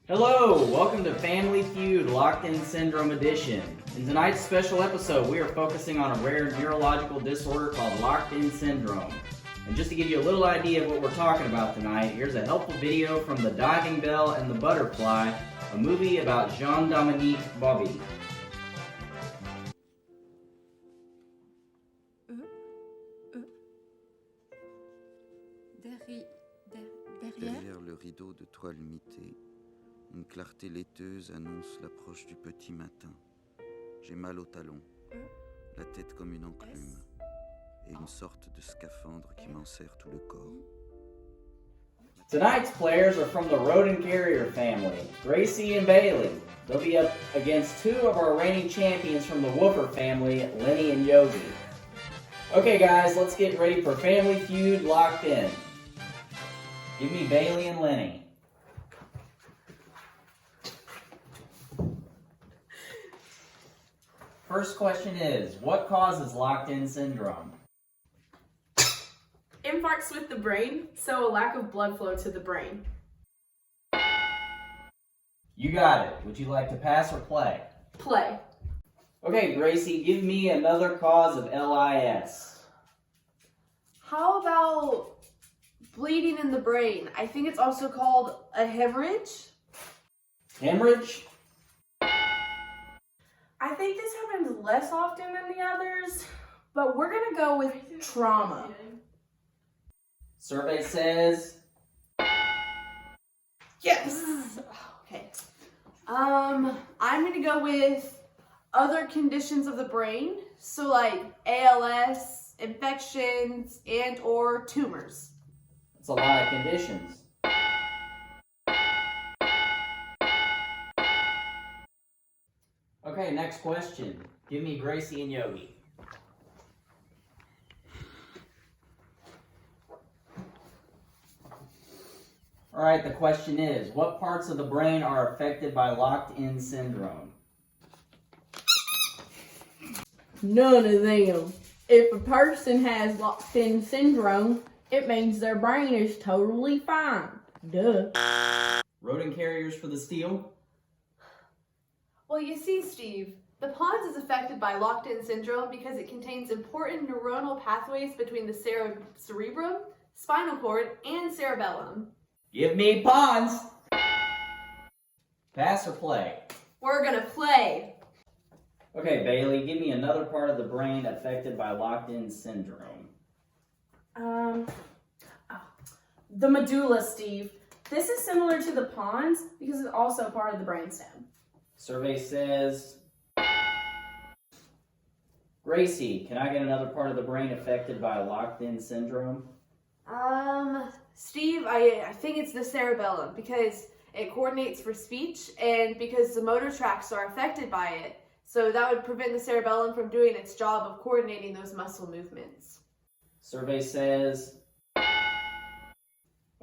Hello, welcome to Family Feud Locked-In Syndrome Edition. In tonight's special episode, we are focusing on a rare neurological disorder called Locked-In Syndrome. And just to give you a little idea of what we're talking about tonight, here's a helpful video from The Diving Bell and the Butterfly, a movie about Jean-Dominique Bauby. Derrière le rideau de toile mitée, une clarté laiteuse annonce l'approche du petit matin. J'ai mal au talon, la tête comme une enclume, et une sorte de scaphandre qui m'enserre tout le corps. Tonight's players are from the rodent carrier family, Gracie and Bailey. They'll be up against two of our reigning champions from the Woofer family, Lenny and Yogi. Okay guys, let's get ready for Family Feud Locked In. Give me Bailey and Lenny. First question is, what causes locked-in syndrome? Infarcts with the brain, so a lack of blood flow to the brain. You got it. Would you like to pass or play? Play. Okay, Gracie, give me another cause of LIS. How about bleeding in the brain? I think it's also called a hemorrhage. Hemorrhage? I think this happens less often than the others, but we're gonna go with trauma. Survey says... Yes! Okay. I'm gonna go with other conditions of the brain, so like ALS, infections, and or tumors. That's a lot of conditions. Okay, next question. Give me Gracie and Yogi. Alright, the question is, what parts of the brain are affected by locked-in syndrome? None of them. If a person has locked-in syndrome, it means their brain is totally fine. Duh. Rodent carriers for the steal? Well, you see, Steve, the pons is affected by locked-in syndrome because it contains important neuronal pathways between the cerebrum, spinal cord, and cerebellum. Give me pawns! Pass or play? We're gonna play. Okay, Bailey, give me another part of the brain affected by locked-in syndrome. The medulla, Steve. This is similar to the pons because it's also part of the brainstem. Survey says... Gracie, can I get another part of the brain affected by locked-in syndrome? Steve, I think it's the cerebellum because it coordinates for speech and because the motor tracts are affected by it. So that would prevent the cerebellum from doing its job of coordinating those muscle movements. Survey says...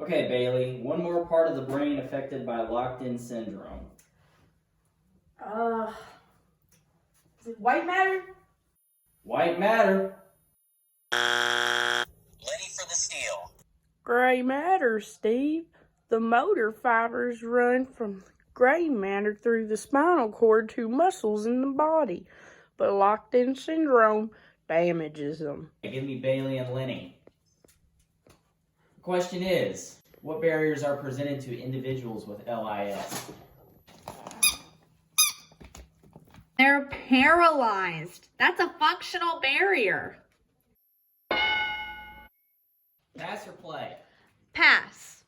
Okay, Bailey, one more part of the brain affected by locked-in syndrome. Is it white matter? White matter. Ready for the steal. Gray matter, Steve. The motor fibers run from gray matter through the spinal cord to muscles in the body, but locked-in syndrome damages them. Give me Bailey and Lenny. The question is, what barriers are presented to individuals with LIS? They're paralyzed. That's a functional barrier. Pass or play? Pass.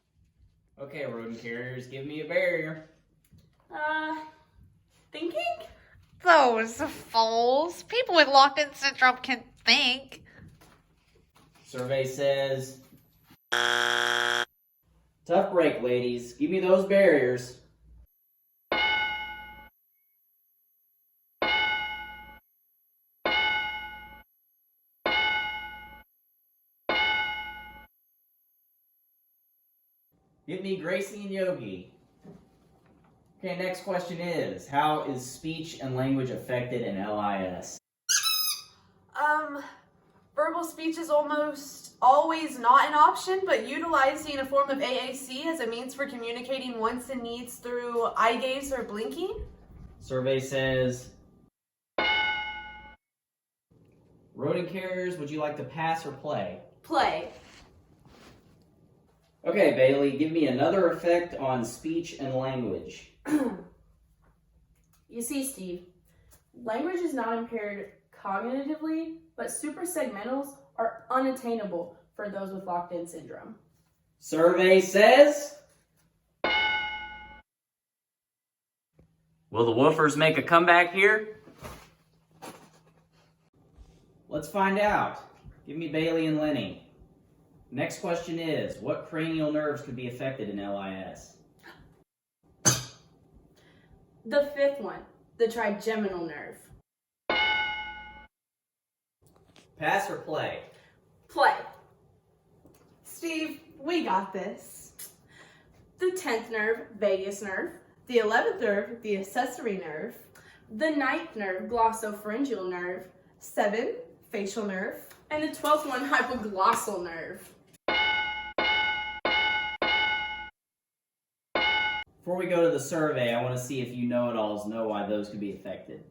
Okay, rodent carriers, give me a barrier. Thinking? Those fools. People with locked-in syndrome can think. Survey says... Tough break, ladies. Give me those barriers. Give me Gracie and Yogi. Okay, next question is, how is speech and language affected in LIS? Verbal speech is almost always not an option, but utilizing a form of AAC as a means for communicating wants and needs through eye gaze or blinking. Survey says, rodent carriers, would you like to pass or play? Play. Okay, Bailey, give me another effect on speech and language. You see, Steve, language is not impaired cognitively, but suprasegmentals are unattainable for those with locked-in syndrome. Survey says, will the woofers make a comeback here? Let's find out. Give me Bailey and Lenny. Next question is, what cranial nerves could be affected in LIS? The fifth one, the trigeminal nerve. Pass or play? Play. Steve, we got this. The 10th nerve, vagus nerve. The 11th nerve, the accessory nerve. The 9th nerve, glossopharyngeal nerve. 7, facial nerve. And the 12th one, hypoglossal nerve. Before we go to the survey, I want to see if you know-it-alls know why those could be affected.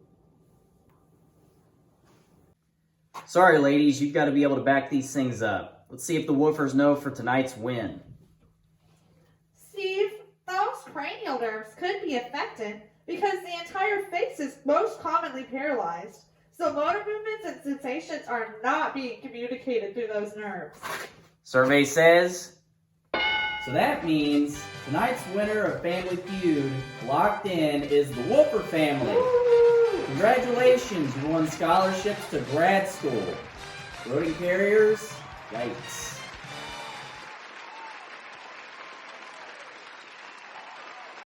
Sorry, ladies, you've got to be able to back these things up. Let's see if the woofers know for tonight's win. Steve, those cranial nerves could be affected because the entire face is most commonly paralyzed. So motor movements and sensations are not being communicated through those nerves. Survey says, so that means tonight's winner of Family Feud, Locked In, is the Woofer family. Congratulations, you won scholarships to grad school. Rodent carriers, yikes.